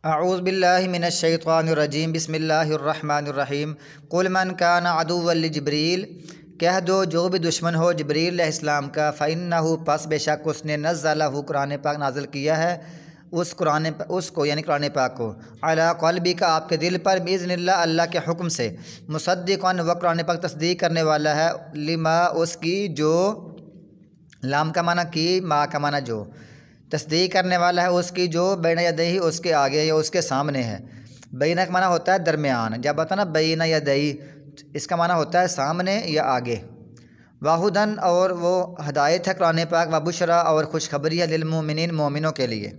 اعوذ باللہ من الشیطان الرجیم بسم اللہ الرحمن الرحیم قل من کان عدوا لجبریل، کہہ دو جو بھی دشمن ہو جبریل علیہ السلام کا، فإنہ پس بے شک اس نے نزلہ قرآن پاک نازل کیا ہے، اس کو یعنی قرآن پاک کو، علی قلبک آپ کے دل پر، بإذن اللہ اللہ کے حکم سے، مصدقا وہ قرآن پاک تصدیق کرنے والا ہے، لما اس کی جو، لام کا معنی کی، ما کا معنی جو، تصدیق کرنے والا ہے اس کی جو بین یدیہ اس کے آگے یا اس کے سامنے ہے۔ بینہ کا معنی ہوتا ہے درمیان، جب آتا ہے نا بین یدیہ اس کا معنی ہوتا ہے سامنے یا آگے۔ واہدن اور وہ ہدایت ہے قرآن پاک، و بشرا اور خوشخبری ہے، للمؤمنین مومنوں کے لیے۔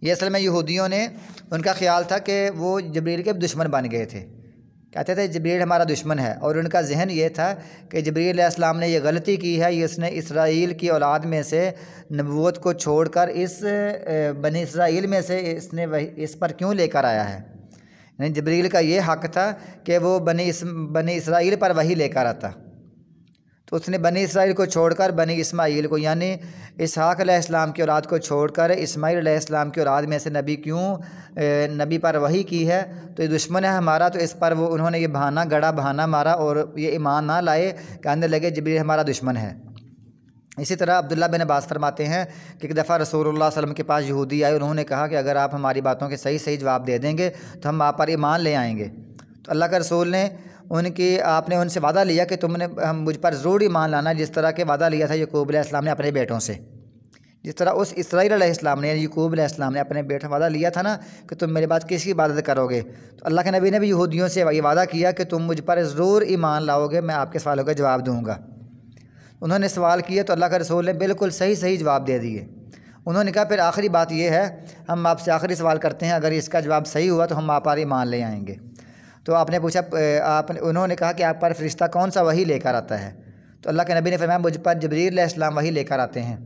یہ اصل میں یہودیوں نے، ان کا خیال تھا کہ وہ جبریل کے دشمن بن گئے تھے، کہتے تھے جبریل ہمارا دشمن ہے، اور ان کا ذہن یہ تھا کہ جبریل علیہ السلام نے یہ غلطی کی ہے، اس نے اسرائیل کی اولاد میں سے نبوت کو چھوڑ کر اس بنی اسرائیل میں سے اس پر کیوں لے کر آیا ہے۔ یعنی جبریل کا یہ حق تھا کہ وہ بنی اسرائیل پر وحی لے کر آتا، تو اس نے بنی اسرائیل کو چھوڑ کر بنی اسماعیل کو، یعنی اسحاق علیہ السلام کی اولاد کو چھوڑ کر اسماعیل علیہ السلام کی اولاد میں سے نبی پر وحی کی ہے، تو یہ دشمن ہے ہمارا۔ تو اس پر وہ انہوں نے یہ بہانہ مارا اور یہ ایمان نہ لائے، کہنے لگے جبریل ہمارا دشمن ہے۔ اسی طرح عبداللہ بن عباس فرماتے ہیں کہ ایک دفعہ رسول اللہ صلی اللہ علیہ وسلم کے پاس یہودی آئے، انہوں نے کہا کہ اگر آپ ہماری باتوں کے صحیح جواب دے دیں گے تو ہم آپ پر ایمان لے آئیں گے۔ تو اللہ کے رسول نے آپ نے ان سے وعدہ لیا کہ تم نے مجھ پر ضرور ایمان لانا، جس طرح کہ وعدہ لیا تھا یعقوب علیہ السلام نے اپنے بیٹوں سے، جس طرح اس اسرائیل علیہ السلام نے یعنی یعقوب علیہ السلام نے اپنے بیٹوں وعدہ لیا تھا نا کہ تم میرے بعد کس کی عبادت کرو گے۔ تو اللہ کے نبی نے بھی یہودیوں سے یہ وعدہ کیا کہ تم مجھ پر ضرور ایمان لاؤ گے، میں آپ کے سوالوں کا جواب دوں گا۔ انہوں نے سوال کیا تو اللہ کے رسول نے بالکل صحیح جواب دے دیے۔ انہوں نے کہا پھر آخری بات یہ ہے، ہم آپ سے آخری سوال کرتے ہیں، اگر اس کا جواب صحیح ہوا تو ہم آپ پر ایمان لے آئیں گے۔ تو آپ نے پوچھا، انہوں نے کہا کہ آپ پر فرشتہ کون سا وحی لے کر آتا ہے؟ تو اللہ کے نبی نے فرمایا مجھ پر جبریل علیہ السلام وحی لے کر آتے ہیں۔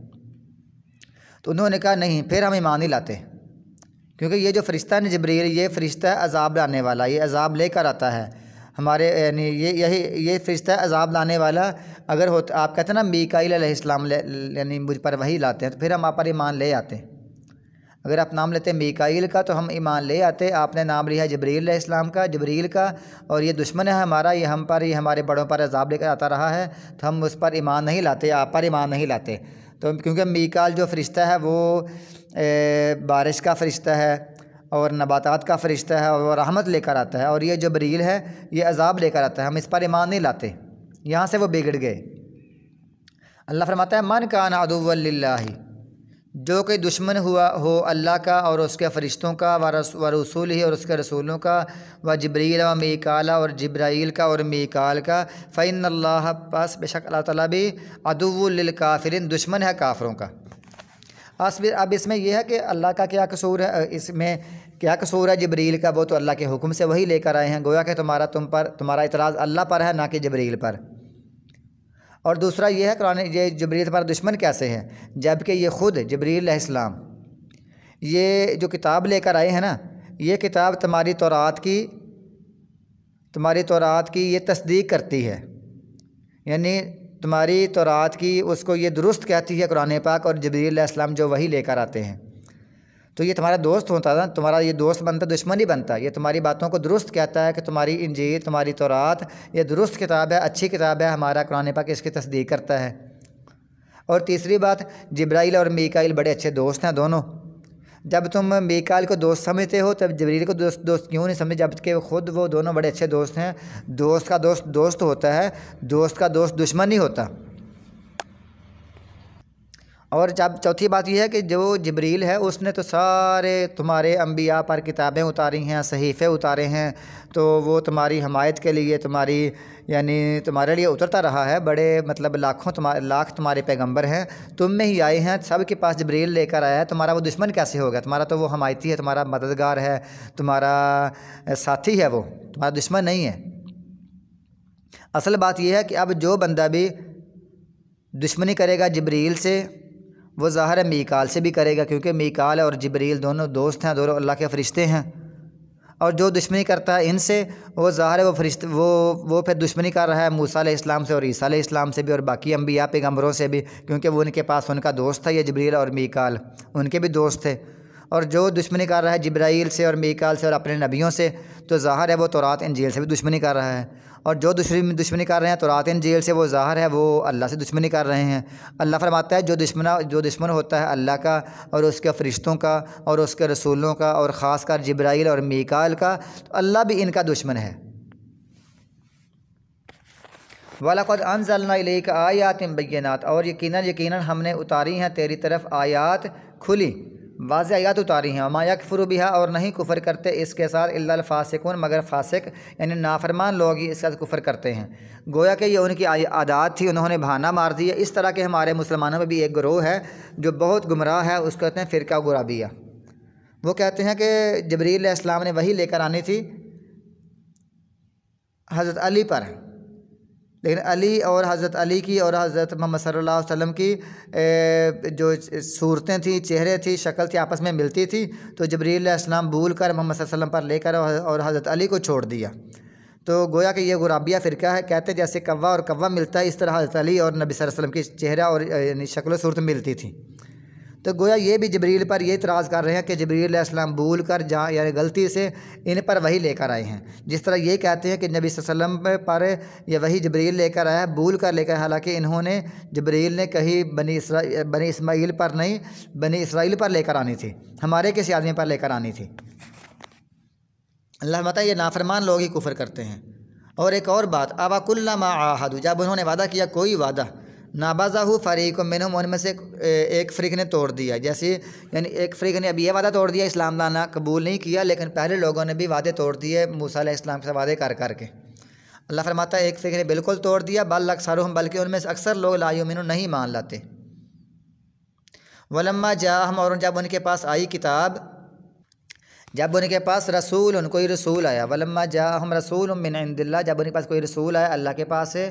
تو انہوں نے کہا نہیں، پھر ہم ایمان نہیں لاتے، کیونکہ یہ جو فرشتہ ہے جبریل، یہ فرشتہ ہے عذاب لانے والا، یہ عذاب لے کر آتا ہے ہمارے، یعنی یہ فرشتہ ہے عذاب لانے والا۔ اگر ہوتا آپ کہتے ہیں نا میکائیل علیہ السلام یعنی مجھ پر وحی لاتے ہیں، تو پھر ہم آپ پر ایمان لے آتے۔ اگر آپ نام لیتے ہیں میکائیل کا تو ہم ایمان لے آتے، آپ نے نام لیا جبریل علیہ السلام کا، جبریل کا، اور یہ دشمن ہے ہمارا، یہ ہم پر، یہ ہمارے بڑوں پر عذاب لے کر آتا رہا ہے، تو ہم اس پر ایمان نہیں لاتے، آپ پر ایمان نہیں لاتے۔ تو کیونکہ میکائیل جو فرشتہ ہے وہ بارش کا فرشتہ ہے اور نباتات کا فرشتہ ہے، اور وہ رحمت لے کر آتا ہے، اور یہ جبریل ہے یہ عذاب لے کر آتا ہے، ہم اس پر ایمان نہیں لاتے۔ یہاں سے وہ بگڑ گئے۔ اللہ فرماتا ہے من کان عدوا للہ، جو کوئی دشمن ہو اللہ کا اور اس کے فرشتوں کا، و رسول ہی اور اس کے رسولوں کا، و جبریل و میکال اور جبرائیل کا اور میکال کا، فإن اللہ پس بے شک اللہ تعالیٰ بھی، عدو للکافرین دشمن ہے کافروں کا۔ اب اس میں یہ ہے کہ اللہ کا کیا قصور ہے، اس میں کیا قصور ہے جبریل کا؟ وہ تو اللہ کے حکم سے وہی لے کر آئے ہیں، گویا کہ تمہارا اعتراض اللہ پر ہے نہ کہ جبریل پر۔ اور دوسرا یہ ہے یہ جبریل تمہارا دشمن کیسے ہے، جبکہ یہ خود جبریل علیہ السلام یہ جو کتاب لے کر آئے ہیں نا، یہ کتاب تمہاری تورات کی یہ تصدیق کرتی ہے، یعنی تمہاری تورات کی اس کو یہ درست کہتی ہے قرآن پاک، اور جبریل علیہ السلام جو وحی لے کر آتے ہیں، تو یہ تمہارا دوست ہوتا ہے، تمہارا یہ دوست بنتا، دشمن ہی بنتا۔ یہ تمہاری باتوں کو درست کہتا ہے کہ تمہاری انجیل، تمہاری تورات یہ درست کتاب ہے، اچھی کتاب ہے، ہمارا قرآن پاک اس کی تصدیق کرتا ہے۔ اور تیسری بات، جبرائیل اور میکائیل بڑے اچھے دوست ہیں دونوں۔ جب تم میکائیل کو دوست سمجھتے ہو تب جبرائیل کو دوست کیوں نہیں سمجھتے، جب کہ خود وہ دونوں بڑے اچھے دوست ہیں۔ دوست کا دوست دوست ہوتا ہے، دوست کا دوست دشمن نہیں ہوتا۔ اور جب چوتھی بات یہ ہے کہ جو جبریل ہے اس نے تو سارے تمہارے انبیاء پر کتابیں اتاری ہیں، صحیفے اتارے ہیں، تو وہ تمہاری حمایت کے لیے تمہارے لیے اترتا رہا ہے، بڑے لاکھ تمہارے پیغمبر ہیں، تم میں ہی آئے ہیں، سب کے پاس جبریل لے کر آیا ہے، تمہارا وہ دشمن کیسے ہوگا؟ تمہارا تو وہ حمایتی ہے، تمہارا مددگار ہے، تمہارا ساتھی ہے، وہ تمہارا دشمن نہیں ہے۔ اصل بات یہ ہے کہ اب جو بندہ بھی دشمنی کرے گا جبریل سے، وہ ظاہر ہے میکال سے بھی کرے گا، کیونکہ میکال اور جبریل دونوں دوست ہیں، دونوں اللہ کے فرشتے ہیں۔ اور جو دشمنی کرتا ہے ان سے، وہ ظاہر ہے وہ پھر دشمنی کر رہا ہے موسیٰ علیہ السلام سے اور عیسیٰ علیہ السلام سے بھی، اور باقی انبیاء پیغمبروں سے بھی، کیونکہ وہ ان کے پاس ان کا دوست تھا یہ جبریل اور میکال، ان کے بھی دوست تھے۔ اور جو دشمنی کر رہا ہے جبرائیل سے اور میکال سے اور اپنے نبیوں سے تو ظاہر ہے وہ تورات انجیل سے بھی دشمنی کر رہا ہے، اور جو دشمنی کر رہے ہیں تورات انجیل سے وہ ظاہر ہے وہ اللہ سے دشمنی کر رہے ہیں۔ اللہ فرماتا ہے جو دشمن ہوتا ہے اللہ کا اور اس کے فرشتوں کا اور اس کے رسولوں کا اور خاص کر جبرائیل اور میکال کا، تو اللہ بھی ان کا دشمن ہے۔ وَلَقَدْ أَنزَلْنَا إِلَيْكَ آيَاتٍ بَيِّنَاتٍ، اور یقیناً ہم نے اتاری ہیں تیری طرف آیات کھلی واضح آیات اتاری ہیں۔ وَمَا يَكْفُرُ بِهَا، اور نہیں کفر کرتے اس کے ساتھ إِلَّا الْفَاسِقُونَ، مگر فاسق یعنی نافرمان لوگ ہی اس کا کفر کرتے ہیں۔ گویا کہ یہ ان کی عادات تھی، انہوں نے بہانہ مار دیا۔ اس طرح کے ہمارے مسلمانوں میں بھی ایک گروہ ہے جو بہت گمراہ ہے، اس کو کہتے ہیں فرقہ غرابیہ۔ وہ کہتے ہیں کہ جبریل علیہ السلام نے وحی لے کر آنی تھی حضرت علی پر، لیکن علی اور حضرت علی کی اور حضرت محمد صلی اللہ علیہ وسلم کی جو صورتیں تھیں، چہرے تھی، شکل تھی، آپس میں ملتی تھی، تو جبریل علیہ السلام بھول کر محمد صلی اللہ علیہ وسلم پر لے کر اور حضرت علی کو چھوڑ دیا۔ تو گویا کہ یہ غرابیہ فرقہ ہے، کہتے جیسے کوا اور کوا ملتا ہے اس طرح حضرت علی اور نبی صلی اللہ علیہ وسلم کی چہرہ اور یعنی شکل و صورت ملتی تھی۔ تو گویا یہ بھی جبریل پر یہ اعتراض کر رہے ہیں کہ جبریل علیہ السلام بھول کر یعنی غلطی سے ان پر وحی لے کر آئے ہیں، جس طرح یہ کہتے ہیں کہ نبی صلی اللہ علیہ وسلم پر یہ وحی جبریل لے کر آیا ہے، بھول کر لے کر، حالانکہ انہوں نے جبریل نے کہیں بنی اسماعیل پر نہیں، بنی اسرائیل پر لے کر آنی تھی، ہمارے کسی آدمی پر لے کر آنی تھی۔ اللہ فرماتا ہے یہ نافرمان لوگ ہی کفر کرتے ہیں۔ اور ایک اور بات، أَوَكُلَّمَا عَاهَدُوا، جب انہوں نے وعدہ کیا کوئی وعدہ، نَابَذَهُ فَرِيقٌ مِّنْهُمْ، ان میں سے ایک فریق نے توڑ دیا، جیسے یعنی ایک فریق نے اب یہ وعدہ توڑ دیا، اسلام لانا قبول نہیں کیا، لیکن پہلے لوگوں نے بھی وعدے توڑ دیے موسیٰ علیہ السلام سے وعدے کر کر کے۔ اللہ فرماتا ہے ایک فریق نے بالکل توڑ دیا، بل اکثرهم، بلکہ ان میں سے اکثر لوگ لا یؤمنون، نہیں مان لاتے۔ وَلَمَّا جَاءَهُمْ، اور جب ان کے پاس آئی کتاب، جب ان کے پاس رسول، کوئی رسول آیا، وَلَمَّا جَاءَهُمْ رَسُولٌ مِّنْ عِندِ اللَّهِ، جب ان کے پاس کوئی رسول آیا اللہ کے پاس سے،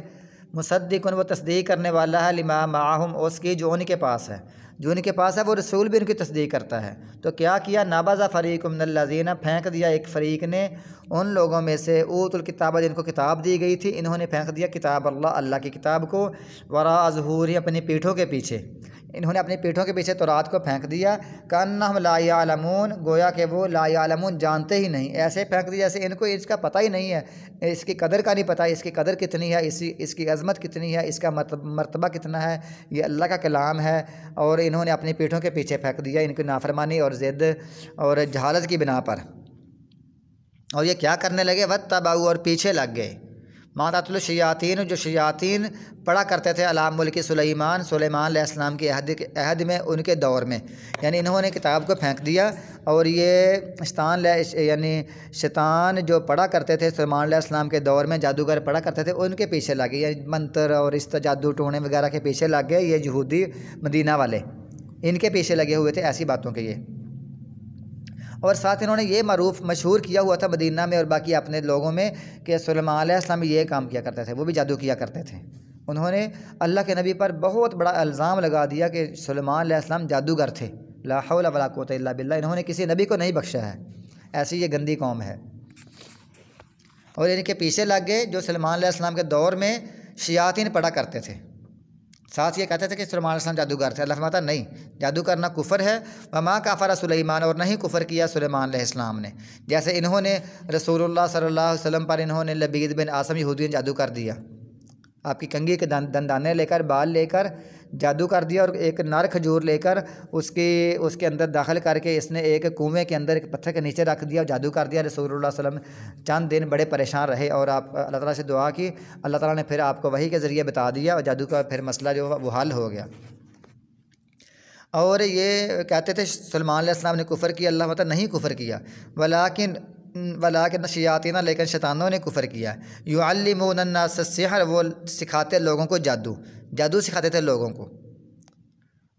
مصدق، وہ تصدیق کرنے والا ہے، لما معہم، اس کی جو ان کے پاس ہے، جو ان کے پاس ہے وہ رسول بھی ان کی تصدیق کرتا ہے۔ تو کیا کیا، نابذ فریق من الذین، پھینک دیا ایک فریق نے ان لوگوں میں سے، اوت الکتاب، جن کو کتاب دی گئی تھی، انہوں نے پھینک دیا کتاب اللہ کی کتاب کو، وراء ظہورہم، اپنی پیٹھوں کے پیچھے، انہوں نے اپنی پیٹھوں کے پیچھے تورات کو پھینک دیا، کأنہم لا یعلمون، گویا کہ وہ لا یعلمون، جانتے ہی نہیں، ایسے پھینک دیا جیسے ان کو اس کا پتہ ہی نہیں ہے، اس کی قدر کا نہیں پتہ، اس کی قدر کتنی ہے، اس کی عظمت کتنی ہے، اس کا مرتبہ کتنا ہے، یہ اللہ کا کلام ہے، اور انہوں نے اپنی پیٹھوں کے پیچھے پھینک دیا ان کی نافرمانی اور ضد اور جہالت کی بنا پر۔ اور یہ کیا کرنے لگے، واتبعوا، اور پیچھے لگ گئے، ما تتلو الشیاطین، جو شیاطین پڑھا کرتے تھے علی ملک سلیمان علیہ السلام کے عہد میں، ان کے دور میں، یعنی انہوں نے کتاب کو پھینک دیا، اور یہ شیطان جو پڑھا کرتے تھے سلیمان علیہ السلام کے دور میں، جادوگر پڑھا کرتے تھے، ان کے پیچھے لگ گئے، یعنی منتر اور اس جادو ٹونے وغیرہ کے پیچھے لگ گئے، یہ یہودی مدینہ والے ان کے پیچھے لگے ہوئے تھے ایسی باتوں کے یہ۔ اور ساتھ انہوں نے یہ معروف مشہور کیا ہوا تھا مدینہ میں اور باقی اپنے لوگوں میں کہ سلیمان علیہ السلام یہ کام کیا کرتے تھے، وہ بھی جادو کیا کرتے تھے۔ انہوں نے اللہ کے نبی پر بہت بڑا الزام لگا دیا کہ سلیمان علیہ السلام جادوگر تھے، لا حول ولا قوت الا باللہ، انہوں نے کسی نبی کو نہیں بخشا ہے، ایسی یہ گندی قوم ہے۔ اور ان کے پیچھے لگ گئے جو سلیمان علیہ السلام کے دور میں شیاطین پڑھا کرتے تھے، ساتھ یہ کہتے تھے کہ سلیمان علیہ السلام جادوگر تھے۔ اللہ فرماتا نہیں، جادو کرنا کفر ہے، وما کفر سلیمان، اور نہیں کفر کیا سلیمان علیہ السلام نے، جیسے انہوں نے رسول اللہ صلی اللہ علیہ وسلم پر انہوں نے لبید بن عاصم یہودی نے جادو کر دیا، آپ کی کنگھی کے دندانے لے کر، بال لے کر جادو کر دیا، اور ایک نر کھجور لے کر اس کے اندر داخل کر کے اس نے ایک کنویں کے اندر ایک پتھر کے نیچے رکھ دیا اور جادو کر دیا۔ رسول اللہ صلی اللہ علیہ وسلم چند دن بڑے پریشان رہے، اور آپ اللہ تعالیٰ سے دعا کی، اللہ تعالیٰ نے پھر آپ کو وحی کے ذریعے بتا دیا، اور جادو کا پھر مسئلہ جو وہ حل ہو گیا۔ اور یہ کہتے تھے سلیمان علیہ السلام نے کفر کیا، اللہ تعالیٰ نہیں کفر کیا، ولیکن شیاطین، لیکن شیطانوں نے کفر کیا، یعلمون الناس السحر، وہ سکھاتے لوگوں کو جادو سکھاتے تھے لوگوں کو،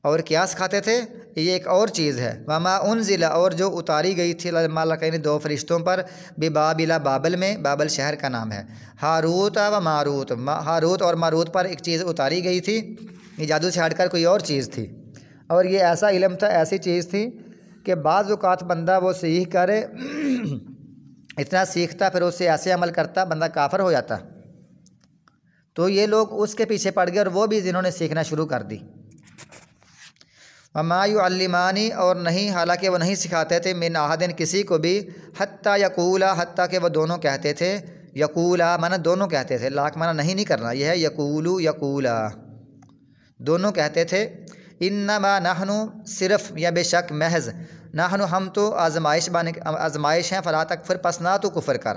اور کیا سکھاتے تھے، یہ ایک اور چیز ہے، وما انزل، اور جو اتاری گئی تھی الملکین، دو فرشتوں پر، ببابل، بابل میں، بابل شہر کا نام ہے، ہاروت و ماروت، ہاروت اور ماروت پر ایک چیز اتاری گئی تھی، یہ جادو سے ہٹ کر کوئی اور چیز تھی، اور یہ ایسا علم تھا، ایسی چیز تھی کہ بعض اوقات بندہ وہ سیکھ کر اتنا سیکھتا پھر اس سے ایسے عمل کرتا بندہ کافر ہو جاتا۔ تو یہ لوگ اس کے پیچھے پڑ گئے، اور وہ بھی جنہوں نے سیکھنا شروع کر دی۔ وما یعلمانی اور نہیں، حالانکہ وہ نہیں سکھاتے تھے، من احد کسی کو بھی، حتیٰ یقولا حتیٰ کہ وہ دونوں کہتے تھے، یقولا مانا دونوں کہتے تھے، لاک مانا نہیں کرنا، یہ ہے یقولو یقولا، دونوں کہتے تھے، انما نحن صرف یا بے شک محض، نحن ہم تو آزمائش ہیں، فلا تکفر پس نہ تو کفر کر۔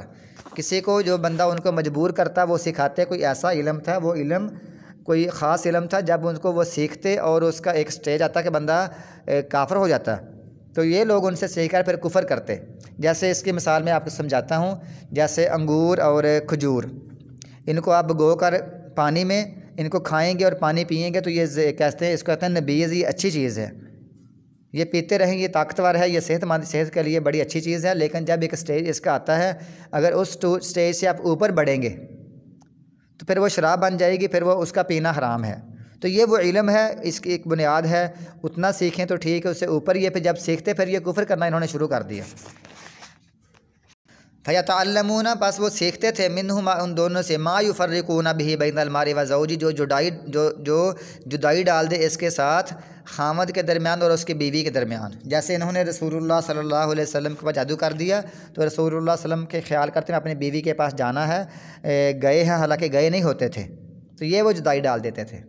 کسی کو جو بندہ ان کو مجبور کرتا وہ سکھاتے، کوئی ایسا علم تھا، وہ علم کوئی خاص علم تھا، جب ان کو وہ سیکھتے اور اس کا ایک سٹیج آتا کہ بندہ کافر ہو جاتا، تو یہ لوگ ان سے سیکھ کر پھر کفر کرتے۔ جیسے اس کی مثال میں آپ کو سمجھاتا ہوں، جیسے انگور اور کھجور، ان کو آپ بھگو کر پانی میں ان کو کھائیں گے اور پانی پئیں گے تو یہ کہتے ہیں، اس کو کہتے ہیں نبیذ، یہ اچھی چیز ہے، یہ پیتے رہیں، یہ طاقتور ہے، یہ صحت کے لیے بڑی اچھی چیز ہے، لیکن جب ایک سٹیج اس کا آتا ہے، اگر اس سٹیج سے آپ اوپر بڑھیں گے تو پھر وہ شراب بن جائے گی، پھر وہ اس کا پینا حرام ہے۔ تو یہ وہ علم ہے، اس کی ایک بنیاد ہے، اتنا سیکھیں تو ٹھیک ہے، اس سے اوپر یہ پھر جب سیکھتے پھر یہ کفر کرنا انہوں نے شروع کر دیا۔ فَيَتَعَلَّمُونَ بس وہ سیکھتے تھے، منہما ان دونوں سے، ما یفرقون بہ بین المرء وزوجہ جو جدائی ڈال دے اس کے ساتھ خامد کے درمیان اور اس کی بیوی کے درمیان۔ جیسے انہوں نے رسول اللہ صلی اللہ علیہ وسلم کے پاس جادو کر دیا تو رسول اللہ صلی اللہ علیہ وسلم کے خیال کرتے ہیں اپنی بیوی کے پاس جانا ہے، گئے ہیں حالانکہ گئے نہیں ہوتے تھے، تو یہ وہ جدائی ڈال دیتے تھے۔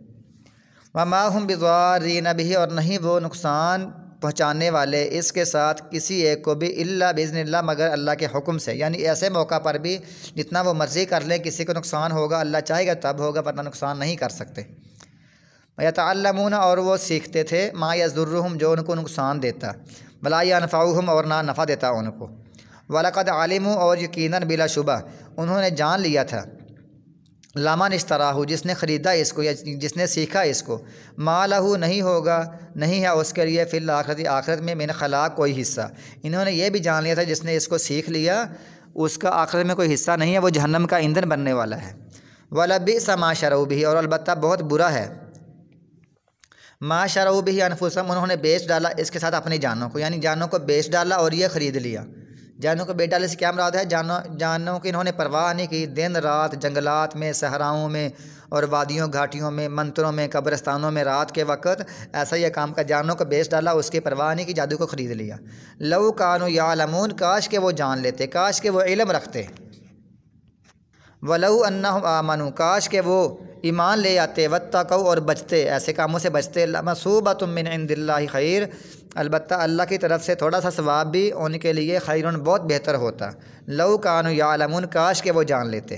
وما هم بضارین بہ اور نہیں وہ نقصان پہنچانے والے اس کے ساتھ کسی ایک کو بھی الا باذن اللہ مگر اللہ کے حکم سے، یعنی ایسے موقع پر بھی جتنا وہ مرضی کر لیں کسی کو نقصان ہوگا اللہ چاہے گا تب ہوگا، ورنہ نقصان نہیں کر سکتے۔ یتعلمون اور وہ سیکھتے تھے، ما یضرہم جو ان کو نقصان دیتا، ولا ینفعہم اور نہ نفع دیتا ان کو، ولقد علموا اور یقیناً بلا شبہ انہوں نے جان لیا تھا، لمن اشتراہ جس نے خریدا اس کو یا جس نے سیکھا اس کو، ما لہ نہیں ہوگا، نہیں ہے اس کے لیے فی الآخرت آخرت میں من خلاق کوئی حصہ۔ انہوں نے یہ بھی جان لیا تھا جس نے اس کو سیکھ لیا اس کا آخرت میں کوئی حصہ نہیں ہے، وہ جہنم کا ایندھن بننے والا ہے۔ وَلَبِئْسَ مَا شَرَوْا بِهِ اور البتہ بہت برا ہے، ما شرعوا بِهِ انفسهم انہوں نے بیچ ڈالا اس کے ساتھ اپنی جانوں کو، یعنی جانوں کو بیچ ڈالا اور یہ خرید لیا۔ جانوں کو بیچ ڈالنے سے کیا مراد ہے؟ جانوں کی انہوں نے پرواہ نہیں کی، دن رات جنگلات میں، صحراؤں میں اور وادیوں گھاٹیوں میں، منتروں میں، قبرستانوں میں رات کے وقت ایسا یہ کام کا، جانوں کو بیچ ڈالا، اس کی پرواہ نہیں کی، جادو کو خرید لیا۔ لو کانوا یعلمون کاش کہ وہ جان لیتے، کاش کہ وہ علم رکھتے، ولو انہم آمنوا کاش کہ وہ ایمان لے آتے، واتقوا اور بچتے، ایسے کاموں سے بچتے، لمثوبۃ من عند اللہ خیر البتہ اللہ کی طرف سے تھوڑا سا ثواب بھی ان کے لیے خیرن بہت بہتر ہوتا، لو کانوا یعلمون کاش کہ وہ جان لیتے۔